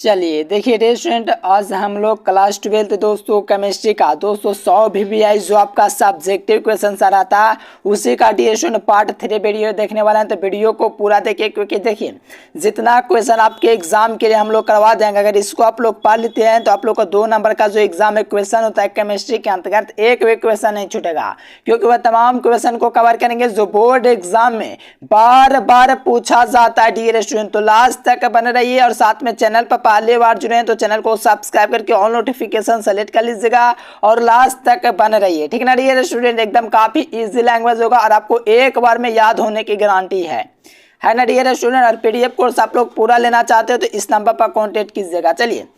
चलिए देखिए dear student, आज हम लोग क्लास 12 दोस्तों केमिस्ट्री का दोस्तों 100 VBI जो आपका सब्जेक्टिव क्वेश्चन आ रहा था उसी का डियर स्टूडेंट पार्ट 3 वीडियो देखने वाला है। तो वीडियो को पूरा देखिए, क्योंकि देखिए जितना क्वेश्चन आपके एग्जाम के लिए हम लोग करवा देंगे, अगर इसको आप लोग पढ़ लेते हैं तो आप लोग का 2 नंबर का जो एग्जाम में क्वेश्चन होता है केमिस्ट्री के अंतर्गत एक भी क्वेश्चन नहीं छूटेगा, क्योंकि वह तमाम क्वेश्चन को कवर करेंगे जो बोर्ड एग्जाम में बार बार पूछा जाता है डियर स्टूडेंट। तो लास्ट तक बने रहिए और साथ में चैनल पर पहली बार जुड़े हैं तो चैनल को सब्सक्राइब करके ऑल नोटिफिकेशन सेलेक्ट कर लीजिएगा और लास्ट तक बने रहिए, ठीक ना डियर स्टूडेंट। एकदम काफी इजी लैंग्वेज होगा और आपको एक बार में याद होने की गारंटी है ना डियर स्टूडेंट। और पीडीएफ कोर्स आप लोग पूरा लेना चाहते हो तो इस नंबर पर कॉन्टेक्ट कीजिएगा। चलिए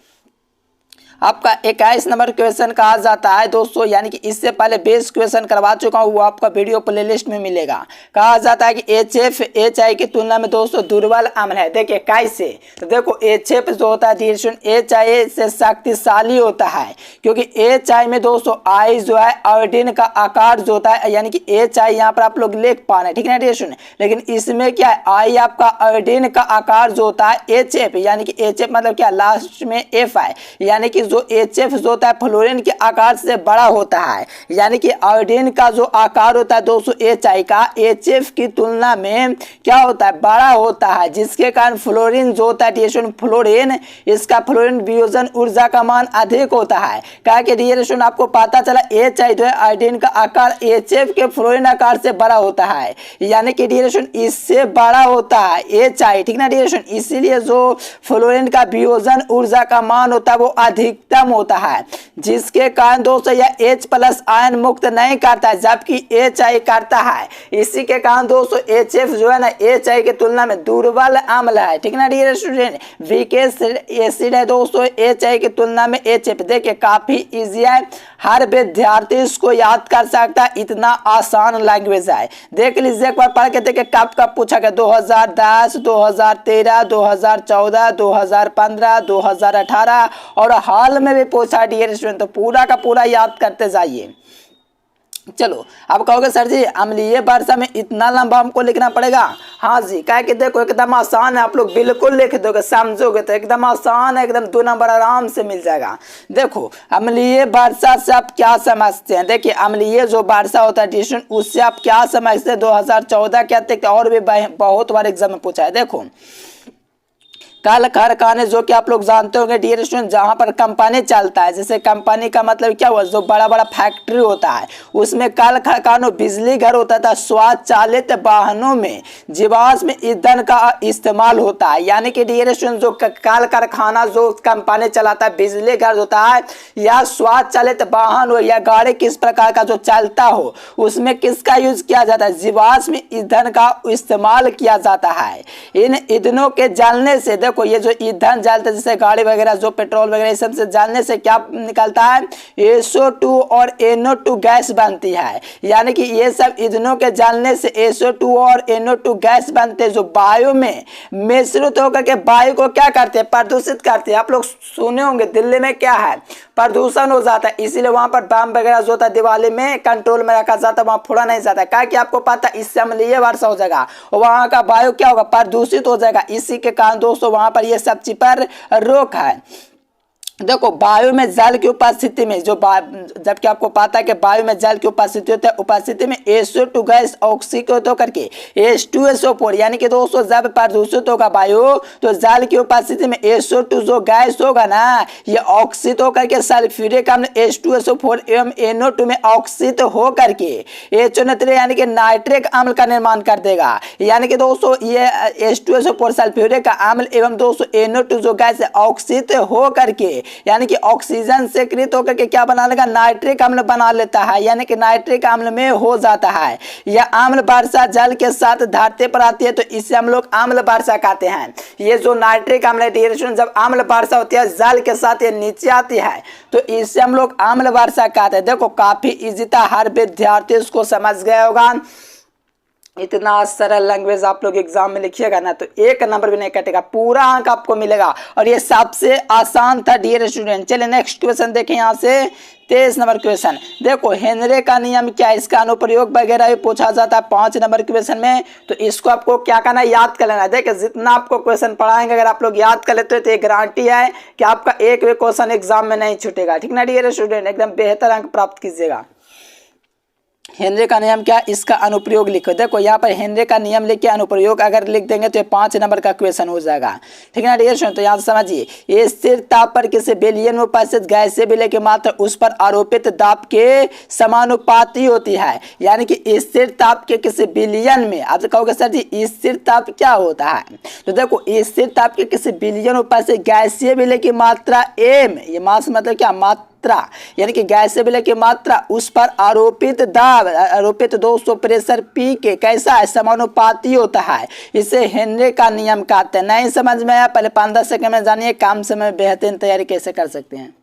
आपका 21 नंबर क्वेश्चन कहा जाता है दोस्तों, यानी कि इससे पहले बेस क्वेश्चन करवा चुका हूँ, वो आपका वीडियो प्लेलिस्ट में मिलेगा। कहा जाता है कि HF HI की तुलना में दोस्तों दुर्बल अम्ल है। देखिए कैसे, तो देखो HF जो होता है HI से शक्तिशाली होता है, क्योंकि HI में दोस्तों I जो है आयोडीन का आकार जो होता है, यानी कि HI यहाँ पर आप लोग लिख पा रहे हैं, ठीक है डियर स्टूडेंट। लेकिन इसमें क्या है, I आपका आयोडीन का आकार जो होता है HF, यानी कि HF मतलब क्या, लास्ट में F है, यानी कि जो HF जो होता है फ्लोरीन के आकार से बड़ा होता है, यानी कि आयोडीन का जो आकार होता है दोस्तों HI का HF की तुलना में क्या होता है, बड़ा होता है, जिसके कारण फ्लोरीन जो होता है फ्लोरीन, इसका फ्लोरीन वियोजन ऊर्जा का मान अधिक होता है। क्या कि डियर आपको पता चला HI जो है आयोडीन का आकार HF के फ्लोरीन आकार से बड़ा होता है, यानी कि डियर इससे बड़ा होता है HI, ठीक ना डियर। इसीलिए जो फ्लोरीन का वियोजन ऊर्जा का मान होता है वो अधिकतम होता है, जिसके कारण दोस्तों यह H+ आयन मुक्त नहीं करता है, जबकि HI करता है। इसी के कारण दोस्तों HF जो है ना HI की तुलना में दुर्बल अम्ल है, ठीक ना डियर स्टूडेंट। वीक एसिड है दोस्तों HI की तुलना में HF। देखिए काफी इजी है, हर विद्यार्थी इसको याद कर सकता है, इतना आसान लैंग्वेज है। देख लीजिए एक बार पढ़ के देखिए कब कब पूछा गया, 2010, 2013, 2014, 2015, 2018 और हाल में भी पूछा डियर स्टूडेंट। तो पूरा का पूरा याद करते जाइए। चलो अब कहोगे सर जी अम्लीय वर्षा में इतना लंबा हमको लिखना पड़ेगा। हाँ जी, क्या कि देखो एकदम आसान है, आप लोग बिल्कुल लिख दोगे, समझोगे तो एकदम आसान है, एकदम 2 नंबर आराम से मिल जाएगा। देखो अम्लीय वर्षा से आप क्या समझते हैं, देखिए अम्लीय जो वर्षा होता है डिस्टेंस, उससे आप क्या समझते हैं। 2014 के अतिरिक्त और भी बहुत बार एग्जाम में पूछा है। देखो कल कारखाने जो कि आप लोग जानते होंगे डियर स्टूडेंट, जहां पर कंपनी चलता है, जैसे कंपनी का मतलब क्या हुआ, जो बड़ा बड़ा फैक्ट्री होता है उसमें कल कारखानों, बिजली घर होता था, स्वचालित वाहनों में जीवाश्म ईंधन का इस्तेमाल होता है, यानी कि डियर स्टूडेंट जो कल कारखाना जो कंपनी चलाता है, बिजली घर होता है या स्वचालित वाहन हो या गाड़ी किस प्रकार का जो चलता हो, उसमें किसका यूज किया जाता है, जीवाश्म ईंधन का इस्तेमाल किया जाता है। इन ईंधनों के जलने से देखो ये जो ईंधन जलते हैं, जैसे गाड़ी वगैरह जो पेट्रोल वगैरह इस सब से जलने से क्या निकलता है, SO2 और NO2 गैस बनती है, यानी कि ये सब ईंधनों के जलने से SO2 और NO2 गैस बनते हैं, जो वायु में मिश्रित होकर के वायु को क्या करते हैं, प्रदूषित करते हैं। आप लोग सुने होंगे दिल्ली में क्या है, प्रदूषण हो जाता है, इसीलिए वहां पर बम वगैरह जो होता है दिवाली में कंट्रोल में रखा जाता है, वहां फोड़ा नहीं जाता है। क्या कि आपको पता है इससे अम्लीय वर्षा हो जाएगा, वहां का वायु क्या होगा, प्रदूषित हो जाएगा। इसी के कारण दोस्तों वहां पर यह सब चीज पर रोक है। देखो वायु में जल की उपस्थिति में जबकि आपको पता है कि वायु में जल की उपस्थिति होती है, उपस्थिति में SO2 गैस ऑक्सीकृत होकर के H2SO4, यानी कि दोस्तों जब प्रदूषित होगा वायु तो जल की उपस्थिति में SO2 जो गैस होगा ना, ये ऑक्सीत होकर के सल्फ्यूरिक अम्ल H2SO4 एवं NO2 में ऑक्सीत होकर के HNO3 यानी कि नाइट्रिक अम्ल का निर्माण कर देगा, यानी कि दोस्तों ये H2SO4 सल्फ्यूरिक अम्ल एवं दोस्तों NO2 जो गैस है ऑक्सीत होकर के, यानी कि ऑक्सीजन से कृत होकर के क्या बना लेगा, नाइट्रिक अम्ल बना लेता है, यानी कि नाइट्रिक अम्ल में हो जाता है। यह अम्ल वर्षा जल के साथ धरती पर आती है, तो इसे हम लोग अम्ल वर्षा कहते हैं। ये जो नाइट्रिक अम्ल है जब अम्ल वर्षा होती है जल के साथ ये नीचे आती है, तो इसे हम लोग अम्ल वर्षा कहते हैं। देखो काफी इजी था, हर विद्यार्थी इसको समझ गया होगा। इतना सरल लैंग्वेज आप लोग एग्जाम में लिखिएगा ना तो 1 नंबर भी नहीं कटेगा, पूरा अंक आपको मिलेगा। और ये सबसे आसान था डियर स्टूडेंट। चलिए नेक्स्ट क्वेश्चन देखें यहाँ से 23 नंबर क्वेश्चन। देखो हेनरी का नियम क्या है, इसका अनुप्रयोग वगैरह भी पूछा जाता है 5 नंबर क्वेश्चन में। तो इसको आपको क्या करना है, याद कर लेना है। देखिए जितना आपको क्वेश्चन पढ़ाएंगे अगर आप लोग याद कर लेते हो तो ये गारंटी है कि आपका एक भी क्वेश्चन एग्जाम में नहीं छूटेगा। ठीक ना डियर स्टूडेंट, एकदम बेहतर अंक प्राप्त कीजिएगा। हेनरी का नियम क्या, इसका अनुप्रयोग लिखो। देखो यहाँ पर हेनरी का नियम लिख के अनुप्रयोग अगर लिख देंगे तो ये 5 नंबर का क्वेश्चन हो जाएगा। ठीक है ना डियर स्टूडेंट, तो यहाँ से समझिए, ये स्थिर ताप पर किसी बेलियन में उपस्थित गैसीय विलय की मात्रा उस पर आरोपित दाब के समानुपाती होती है। यानी कि स्थिर ताप के किसी बिलियन में, आप कहोगे सर जी स्थिर ताप क्या होता है, तो देखो स्थिर ताप के किसी बिलियन में उपस्थित गैसीय विलय की मात्रा एम, ये मास मतलब क्या, मात्रा यानी कि गैसीय विलय की मात्रा उस पर आरोपित दाब, आरोपित दोस्तों प्रेशर पी के कैसा है, समानुपाती होता है। इसे हेनरी का नियम कहते हैं। नहीं समझ में आया, पहले 5-10 सेकंड में जानिए काम से में बेहतरीन तैयारी कैसे कर सकते हैं।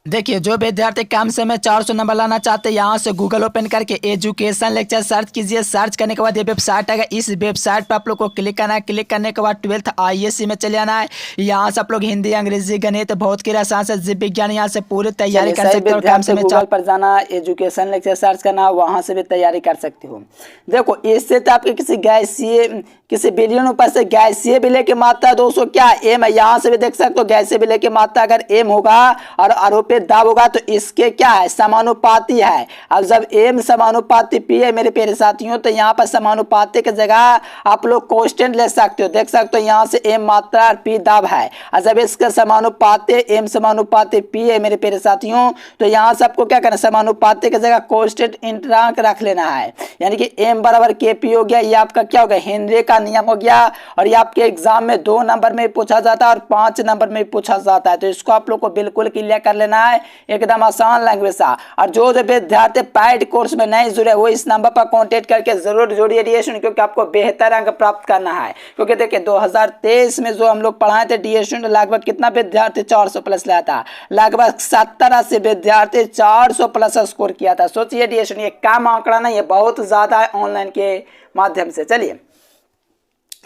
देखिए जो विद्यार्थी कम समय 400 नंबर लाना चाहते हैं, यहाँ से गूगल ओपन करके एजुकेशन लेक्चर सर्च कीजिए। सर्च करने के बाद ये वेबसाइट आएगा, इस वेबसाइट पर आप लोग को क्लिक करना है। क्लिक करने के बाद 12th ISC में चले जाना है। यहाँ से आप लोग हिंदी, अंग्रेजी, गणित, भौतिक, रसायन से जीव विज्ञान यहाँ से पूरी तैयारी कर सकते हो। कम समय गूगल पर जाना, एजुकेशन लेक्चर सर्च करना, वहाँ से भी तैयारी कर सकते हो। देखो इससे तो आपके किसी गैसीय, किसी बिलियन ऊपर से गैसीय विलय की मात्रा दोस्तों क्या, एम है। यहाँ से भी देख सकते हो गैसीय विलय की मात्रा अगर एम होगा और आरोपित दाब होगा तो इसके क्या है, समानुपाती है। अब जब एम समानुपाती पी है मेरे प्यारे साथियों, तो यहाँ पर समानुपाती की जगह आप लोग कांस्टेंट ले सकते हो। देख सकते हो यहाँ से एम मात्रा और पी दाब है, और जब इसका समानुपाती एम समानुपाती पी है मेरे प्यारे साथियों, तो यहाँ से आपको क्या करना, समानुपाती की जगह कांस्टेंट इंटरांक रख लेना है। यानी कि एम बराबर के पी हो गया। ये आपका क्या हो गया, हेनरी का नियम हो गया। और ये आपके एग्जाम में 2 नंबर में पूछा जाता है और 5 नंबर में पूछा जाता है। तो इसको आप लोग को बिल्कुल क्लियर कर लेना है, एकदम आसान लैंग्वेज था। और जो विद्यार्थी पेड कोर्स में नहीं जुड़े वो इस नंबर पर कांटेक्ट करके जरूर जुड़िए, क्योंकि आपको बेहतर अंक प्राप्त करना है। क्योंकि देखिए 2023 में जो हम लोग पढ़ाए थे डी स्टूडेंट, लगभग कितना विद्यार्थी 400 प्लस लाया था, लगभग 70-80 विद्यार्थी 400 प्लस स्कोर किया था। सोचिए डी स्टूडेंट, ये कम आंकड़ा नहीं है, बहुत ज्यादा है ऑनलाइन के माध्यम से। चलिए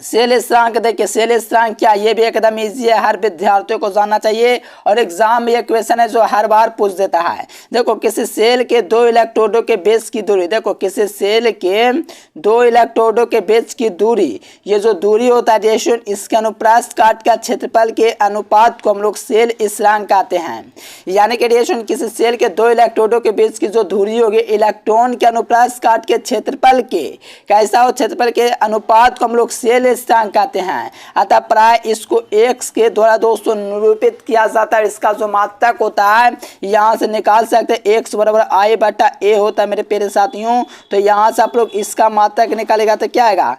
सेल स्थिरांक, देखिए सेल स्थिरांक क्या, ये भी एकदम इजी है, हर विद्यार्थियों को जानना चाहिए। और एग्जाम में ये क्वेश्चन है जो हर बार पूछ देता है। देखो किसी सेल के 2 इलेक्ट्रोडों के बीच की दूरी, देखो किसी सेल के 2 इलेक्ट्रोडों के बीच की दूरी, ये जो दूरी होता है रेशियो, इसके अनुप्रस्थ काट का क्षेत्रफल के अनुपात को हम लोग सेल स्थिरांक कहते हैं। यानी कि रेशियो किसी सेल के 2 इलेक्ट्रोडों के बीच की जो दूरी होगी इलेक्ट्रॉन के अनुप्रस्थ काट के क्षेत्रफल के, कैसा हो, क्षेत्रफल के अनुपात को हम लोग सेल स्थिरांक कहते हैं। अतः प्राय इसको x के द्वारा दोस्तों निरूपित किया जाता है। इसका जो मात्रक होता है यहाँ से निकाल सकते हैं, x बराबर I बटा a होता है मेरे प्यारे साथियों। तो यहाँ से आप लोग इसका मात्रक निकालेगा तो क्या आएगा,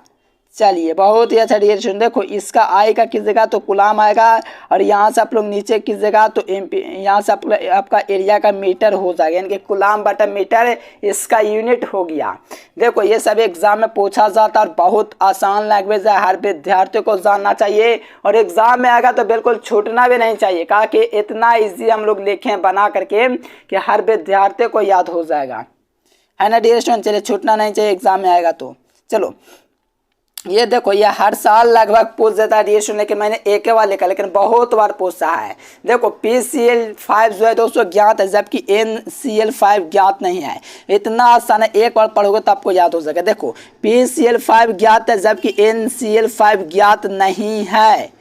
चलिए बहुत ही अच्छा डियर स्टूडेंट। देखो इसका आई का किस जगह तो कुलाम आएगा, और यहाँ से आप लोग नीचे किस जगह तो एमपी, यहाँ से आपका एरिया का मीटर हो जाएगा, यानी कि कुलाम बटा मीटर इसका यूनिट हो गया। देखो ये सब एग्जाम में पूछा जाता है और बहुत आसान लैंग्वेज है, हर विद्यार्थियों को जानना चाहिए और एग्जाम में आएगा तो बिल्कुल छूटना भी नहीं चाहिए। कहा कि इतना ईजी हम लोग लिखे बना करके कि हर विद्यार्थी को याद हो जाएगा, है ना डियर स्टूडेंट। चलिए छूटना नहीं चाहिए, एग्जाम में आएगा तो। चलो ये देखो ये हर साल लगभग पूछ देता है रिएक्शन, लेकिन मैंने एक बार लिखा, लेकिन बहुत बार पूछता है। देखो PCl5 जो है दोस्तों ज्ञात है, जबकि NCl5 ज्ञात नहीं है। इतना आसान है, एक बार पढ़ोगे तो आपको याद हो सके। देखो PCl5 ज्ञात है जबकि NCl5 ज्ञात नहीं है।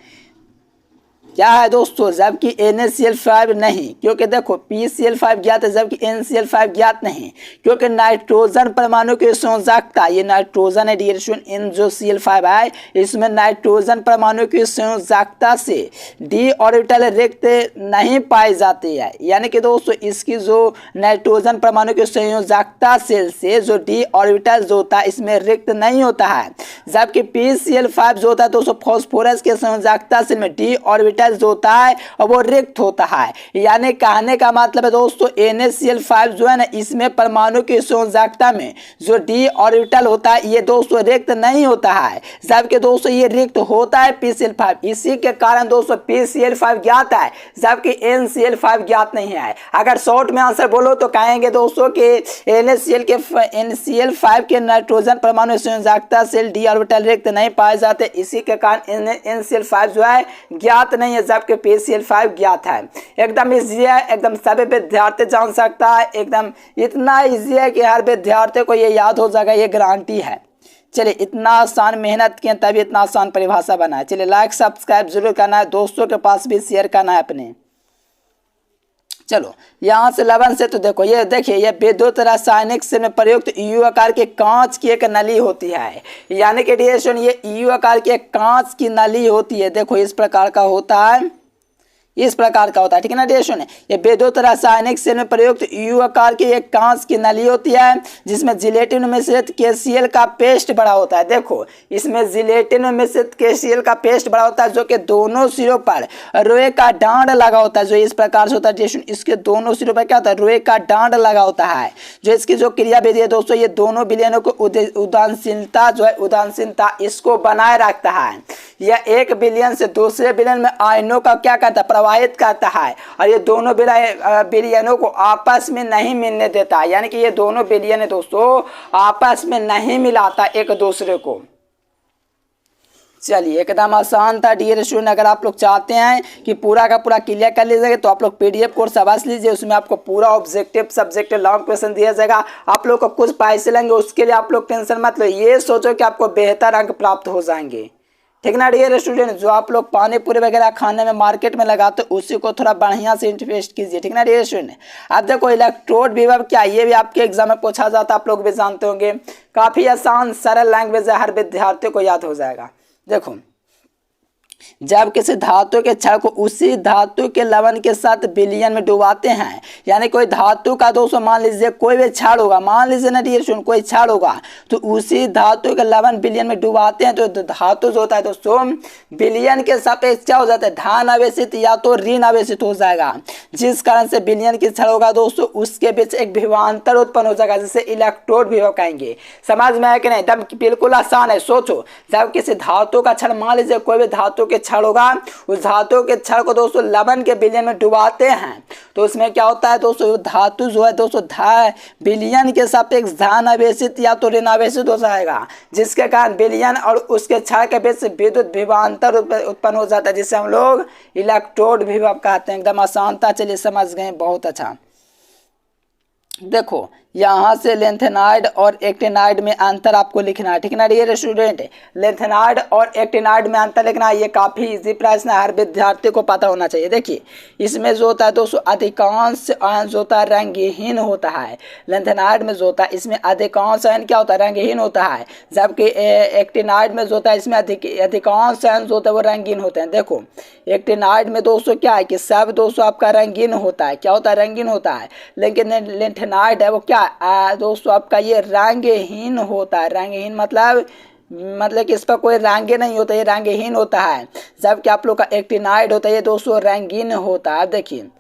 क्या है दोस्तों, जबकि NaCl5 नहीं, क्योंकि देखो PCl5 ज्ञात है जबकि NCl5 ज्ञात नहीं, क्योंकि नाइट्रोजन परमाणु की संयोजकता, ये नाइट्रोजन है डियर स्टूडेंट, इन जो Cl5 है इसमें नाइट्रोजन परमाणु की संयोजकता से d ऑर्बिटल रिक्त नहीं पाई जाती है। यानी कि दोस्तों इसकी जो नाइट्रोजन परमाणु की संयोजकता से जो d ऑर्बिटल जो होता है इसमें रिक्त नहीं होता है, जबकि PCl5 जो होता है दोस्तों फॉस्फोरस के संयोजकता से में d ऑर्बिटल ऑर्बिटल जो होता है और वो रिक्त होता है। यानी कहने का मतलब है दोस्तों NaCl5 जो है ना इसमें परमाणु की संयोजकता में जो d ऑर्बिटल होता है ये दोस्तों रिक्त नहीं होता है, जबकि दोस्तों ये रिक्त होता है PCl5। इसी के कारण दोस्तों PCl5 ज्ञात है जबकि NCl5 ज्ञात नहीं है। अगर शॉर्ट में आंसर बोलो तो कहेंगे दोस्तों कि NCl5 के नाइट्रोजन परमाणु संयोजकता से d ऑर्बिटल रिक्त नहीं पाए जाते, इसी के कारण NCl5 जो है ज्ञात नहीं है जबकि PCl5 ज्ञात है। एकदम इजी है, एकदम सभी विद्यार्थी जान सकता है, एकदम इतना इजी है कि हर विद्यार्थी को ये याद हो जाएगा, ये गारंटी है। चलिए इतना आसान मेहनत किए तभी इतना आसान परिभाषा बना है। चलिए लाइक सब्सक्राइब जरूर करना है, दोस्तों के पास भी शेयर करना है अपने। चलो यहाँ से 11 से तो देखो ये देखिए ये विद्युत रासायनिक से में प्रयुक्त EU आकार के कांच की एक नली होती है। यानी कि डियर ये EU आकार की एक कांच की नली होती है। देखो इस प्रकार का होता है, इस प्रकार का होता है, ठीक है ना डियर। ये विद्युत रासायनिक से में प्रयुक्त EU आकार की एक कांच की नली होती है जिसमें जिलेटिन मिश्रित KCl का पेस्ट बड़ा होता है। देखो इसमें जिलेटिन मिश्रित KCl का पेस्ट बड़ा होता है जो कि दोनों सिरों पर रोए का डांड लगा होता है। जो इस प्रकार से होता है डियर, इसके दोनों सिरों पर क्या होता है, रोए का डांड लगा होता है। जो इसकी जो क्रिया विधि है दोस्तों ये दोनों विलयनों को उदासीनता जो है उदासीनता इसको बनाए रखता है। यह एक विलयन से दूसरे विलयन में आयनों का क्या करता है, प्रवाहित करता है, और ये दोनों विलयनों को आपस में नहीं मिलने देता। यानी कि ये दोनों विलयन है दोस्तों आपस में नहीं मिलाता एक दूसरे को। चलिए एकदम आसान था डियर स्टूडेंट। अगर आप लोग चाहते हैं कि पूरा का पूरा क्लियर कर लीजिएगा तो आप लोग PDF कोर्स अवश्य लीजिए, उसमें आपको पूरा ऑब्जेक्टिव सब्जेक्टिव लॉन्ग क्वेश्चन दिया जाएगा। आप लोग को कुछ पैसे लेंगे उसके लिए आप लोग टेंशन मत लो, ये सोचो कि आपको बेहतर अंक प्राप्त हो जाएंगे, ठीक ना डियर स्टूडेंट। जो आप लोग पानी पूरी वगैरह खाने में मार्केट में लगाते हो उसी को थोड़ा बढ़िया से इन्वेस्ट कीजिए, ठीक ना डियर स्टूडेंट। अब देखो इलेक्ट्रोड विभव क्या, ये भी आपके एग्जाम में पूछा जाता है, आप लोग भी जानते होंगे। काफी आसान सरल लैंग्वेज है, हर विद्यार्थी को याद हो जाएगा। देखो जब किसी धातु के क्षण को उसी धातु के लवण के साथ विलयन में डुबाते हैं, यानी कोई धातु का दोस्तों मान लीजिए कोई भी क्षण होगा, मान लीजिए ना डियर स्टूडेंट कोई क्षण होगा तो उसी धातु के लवण विलयन में डुबाते हैं तो धातु जो होता है दोस्तों विलयन के सापेक्ष क्या हो जाता है, धन आवेशित या तो ऋण आवेशित हो जाएगा, जिस कारण से विलयन की क्षण होगा दोस्तों उसके बीच एक विभवांतर उत्पन्न हो जाएगा जिसे इलेक्ट्रोड विभव कहेंगे। समझ में आया कि नहीं, एकदम बिल्कुल आसान है। सोचो जब किसी धातु का क्षण, मान लीजिए कोई भी धातु के क्षण होगा, उस धातु के क्षण को दोस्तों लवण के विलयन में डुबाते हैं तो उसमें क्या होता है दोस्तों धातु जो है दोस्तों विलयन के सापेक्ष धन आवेशित या तो ऋण आवेशित हो जाएगा, जिसके कारण विलयन और उसके क्षण के बीच विद्युत विभवांतर उत्पन्न हो जाता है जिसे हम लोग इलेक्ट्रोड विभव कहते हैं। एकदम आसान था, चलिए समझ गए, बहुत अच्छा। देखो यहाँ से लेंथेनाइड और एक्टिनाइड में अंतर आपको लिखना है, ठीक है ना डियर स्टूडेंट। लेंथेनाइड और एक्टिनाइड में अंतर लिखना है, ये काफ़ी इजी प्रश्न है, हर विद्यार्थी को पता होना चाहिए। देखिए इसमें जो होता है दोस्तों अधिकांश आयन जो होता है रंगहीन होता है। लेंथेनाइड में जो होता है इसमें अधिकांश आयन क्या होता है, रंगहीन होता है, जबकि एक्टिनाइड में जो होता है इसमें अधिकांश आयन जो होता है वो रंगीन होते हैं। देखो एक्टिनाइड में दोस्तों क्या है कि सब दोस्तों आपका रंगीन होता है, क्या होता है, रंगीन होता है, लेकिन लेंथेनाइड है वो क्या दोस्तों आपका ये रंगहीन होता है। रंगहीन मतलब कि इस पर कोई रंगे नहीं होता, ये रंगहीन होता है, जबकि आप लोग का एक्टिनाइड होता है ये दोस्तों रंगीन होता है। देखिए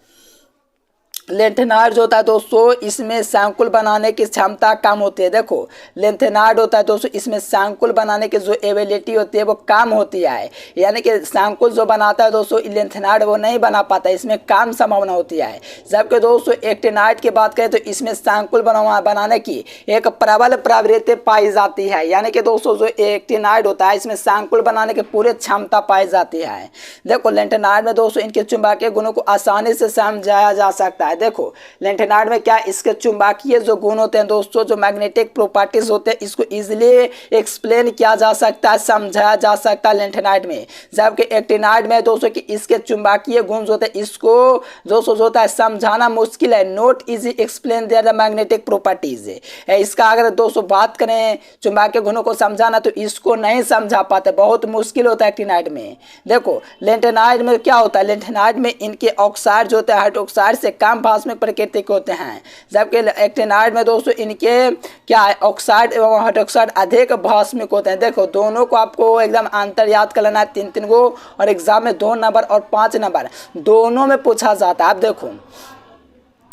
लेंथेनाइड जो होता है दोस्तों इसमें सांकुल बनाने की क्षमता कम होती है। देखो लेंथेनाइड होता है दोस्तों इसमें सांकुल बनाने की जो एबिलिटी होती है वो कम होती है, यानी कि सांकुल जो बनाता है दोस्तों लेंथेनाइड वो नहीं बना पाता, इसमें कम संभावना होती है। जबकि दोस्तों एक्टिनाइड की बात करें तो इसमें सांकुल बनाने की एक प्रबल प्रवृत्ति पाई जाती है, यानी कि दोस्तों जो एक्टिनाइड होता है इसमें सांकुल बनाने की पूरी क्षमता पाई जाती है। देखो लेंथेनाइड में दोस्तों इनके चुंबकीय गुणों को आसानी से समझाया जा सकता है। देखो लेंथेनाइड में क्या इसके चुंबकीय जो गुण होते हैं दोस्तों जो मैग्नेटिक प्रॉपर्टीज होते हैं इसको इजीली एक्सप्लेन किया जा सकता है, समझाया जा सकता है लेंथेनाइड में। जबकि एक्टिनाइड में दोस्तों कि इसके चुंबकीय गुण जो होते हैं इसको दोस्तों जो होता है समझाना मुश्किल है, not easy explain there the magnetic properties. इसका अगर दोस्तों बात करें चुंबकीय गुणों को समझाना तो इसको नहीं समझा पाते, बहुत मुश्किल होता है एक्टिनाइड में। देखो लेंथेनाइड में क्या होता है, लेंथेनाइड में इनके ऑक्साइड जो होता है हाइड्रोक्साइड से कम समभास्मिक प्रकृति के होते हैं, जबकि एक्टिनाइड में दोस्तों इनके क्या है ऑक्साइड एवं हाइड्रोक्साइड अधिक भास्मिक होते हैं। देखो दोनों को आपको एकदम अंतर याद कर लेना है, 3 को, और एग्जाम में 2 नंबर और 5 नंबर दोनों में पूछा जाता है। आप देखो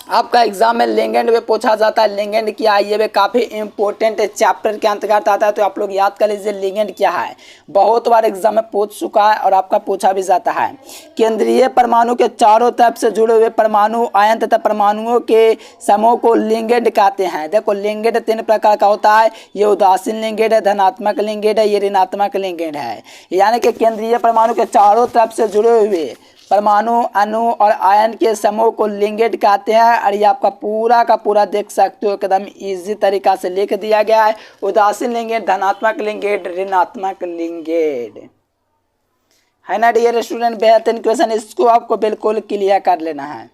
आपका एग्जाम में लिंगेंड में पूछा जाता है, लिंगेंड क्या है, ये भी काफ़ी इंपॉर्टेंट चैप्टर के अंतर्गत आता है, तो आप लोग याद कर लीजिए लिंगेंड क्या है। बहुत बार एग्जाम में पूछ चुका है और आपका पूछा भी जाता है। केंद्रीय परमाणु के चारों तरफ से जुड़े हुए परमाणु आयन तथा परमाणुओं के समूह को लिंगेंड कहते हैं। देखो लिंगेंड 3 प्रकार का होता है, ये उदासीन लिंगेंड है, धनात्मक लिंगेंड है, ये ऋणात्मक लिंगेंड है। यानी कि केंद्रीय परमाणु के चारों तरफ से जुड़े हुए परमाणु अणु और आयन के समूह को लिंगेंड कहते हैं। और ये आपका पूरा का पूरा देख सकते हो एकदम इजी तरीका से लिख दिया गया है, उदासीन लिंगेंड, धनात्मक लिंगेंड, ऋणात्मक लिंगेंड, है ना डियर स्टूडेंट। बेहतरीन क्वेश्चन, इसको आपको बिल्कुल क्लियर कर लेना है।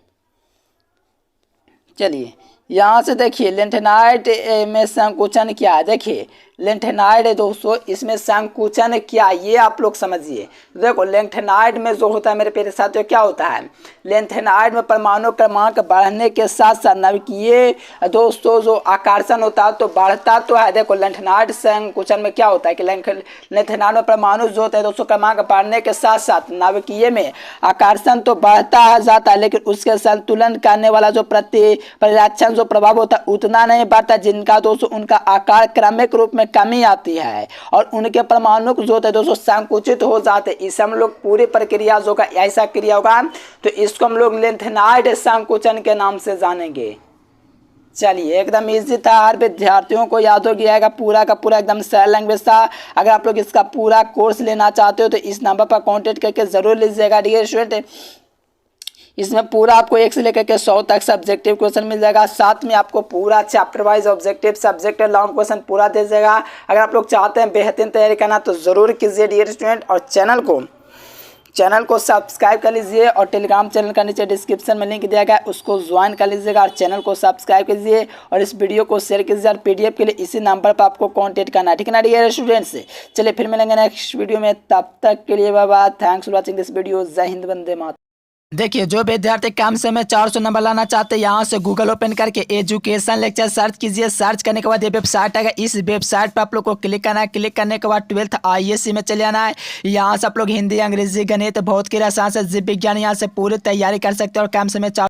चलिए यहाँ से देखिए लेंथेनाइड में संकुचन क्या है। देखिए लेंथेनाइड है दोस्तों, इसमें संकुचन क्या ये आप लोग समझिए। देखो लेंथेनाइड में जो होता है मेरे प्यारे साथियों क्या होता है, लेंथेनाइड में परमाणु क्रमांक बढ़ने के साथ साथ नाभिकीय दोस्तों जो आकर्षण होता है तो बढ़ता तो है। देखो लेंथेनाइड संकुचन में क्या होता है कि लेंथेनाइड में परमाणु जो होता है दोस्तों क्रमांक बढ़ने के साथ साथ नाभिकीय में आकर्षण तो बढ़ता है जाता है, लेकिन उसके संतुलन करने वाला जो परिरक्षण जो प्रभाव होता है उतना नहीं बढ़ता, जिनका दोस्तों उनका आकार क्रमिक रूप में कमी आती है और उनके परमाणु जो होते हैं दोस्तों संकुचित हो जाते हैं। इसे हम लोग पूरी प्रक्रिया जो का ऐसा क्रिया होगा तो इसको हम लोग लेंथेनाइड संकुचन के नाम से जानेंगे। चलिए एकदम इजी था, हर विद्यार्थियों को याद हो गया पूरा का पूरा एकदम सरल लैंग्वेज था। अगर आप लोग इसका पूरा कोर्स लेना चाहते हो तो इस नंबर पर कॉन्टेक्ट करके जरूर लीजिएगा डियर स्टूडेंट। इसमें पूरा आपको 1 से लेकर के 100 तक सब्जेक्टिव क्वेश्चन मिल जाएगा, साथ में आपको पूरा chapter wise objective subject long question पूरा दे जाएगा। अगर आप लोग चाहते हैं बेहतरीन तैयारी करना तो ज़रूर कीजिए डियर स्टूडेंट, और चैनल को सब्सक्राइब कर लीजिए और टेलीग्राम चैनल का नीचे डिस्क्रिप्शन में लिंक दिया गया है उसको ज्वाइन कर लीजिएगा और चैनल को सब्सक्राइब कीजिए और इस वीडियो को शेयर कीजिए। और पीडीएफ के लिए इसी नंबर पर आपको कांटेक्ट करना है, ठीक है ना डियर स्टूडेंट्स। चलिए फिर मिलेंगे नेक्स्ट वीडियो में, तब तक के लिए bye bye, thanks for watching this video. जय हिंद, वंदे मातरम। देखिए जो विद्यार्थी कम समय में 400 नंबर लाना चाहते हैं यहाँ से गूगल ओपन करके एजुकेशन लेक्चर सर्च कीजिए। सर्च करने के बाद ये वेबसाइट आएगा, इस वेबसाइट पर आप लोग को क्लिक करना है। क्लिक करने के बाद 12th ISC में चले जाना है। यहाँ से आप लोग हिंदी, अंग्रेजी, गणित, भौतिकी, रसायन से जीव विज्ञान यहाँ से पूरी तैयारी कर सकते हैं और कम समय